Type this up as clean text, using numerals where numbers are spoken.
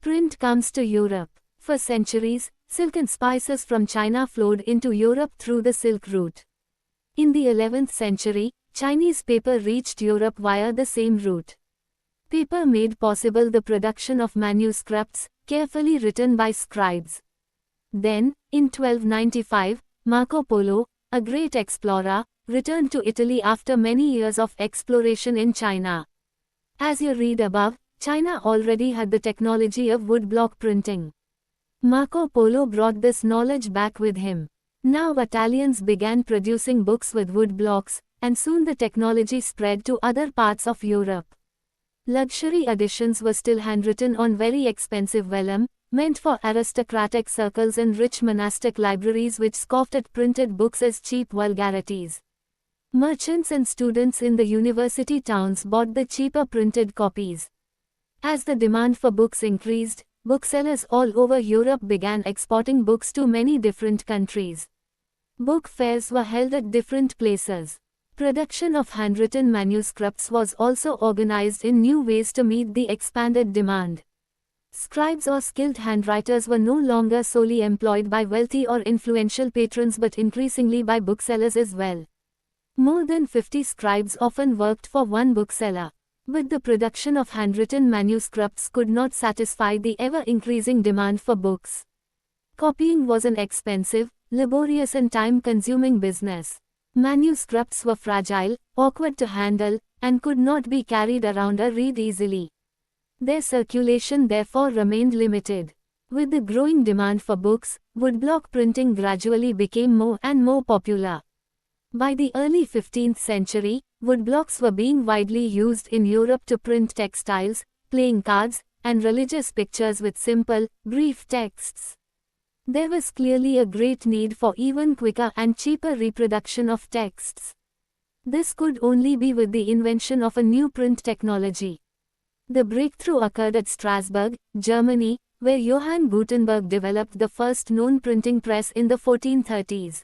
Print comes to Europe. For centuries, silk and spices from China flowed into Europe through the Silk Route. In the 11th century, Chinese paper reached Europe via the same route. Paper made possible the production of manuscripts, carefully written by scribes. Then, in 1295, Marco Polo, a great explorer, returned to Italy after many years of exploration in China. As you read above, China already had the technology of woodblock printing. Marco Polo brought this knowledge back with him. Now Italians began producing books with woodblocks, and soon the technology spread to other parts of Europe. Luxury editions were still handwritten on very expensive vellum, meant for aristocratic circles and rich monastic libraries which scoffed at printed books as cheap vulgarities. Merchants and students in the university towns bought the cheaper printed copies. As the demand for books increased, booksellers all over Europe began exporting books to many different countries. Book fairs were held at different places. Production of handwritten manuscripts was also organized in new ways to meet the expanded demand. Scribes or skilled handwriters were no longer solely employed by wealthy or influential patrons but increasingly by booksellers as well. More than 50 scribes often worked for one bookseller. But the production of handwritten manuscripts could not satisfy the ever-increasing demand for books. Copying was an expensive, laborious and time-consuming business. Manuscripts were fragile, awkward to handle, and could not be carried around or read easily. Their circulation therefore remained limited. With the growing demand for books, woodblock printing gradually became more and more popular. By the early 15th century, woodblocks were being widely used in Europe to print textiles, playing cards, and religious pictures with simple, brief texts. There was clearly a great need for even quicker and cheaper reproduction of texts. This could only be with the invention of a new print technology. The breakthrough occurred at Strasbourg, Germany, where Johann Gutenberg developed the first known printing press in the 1430s.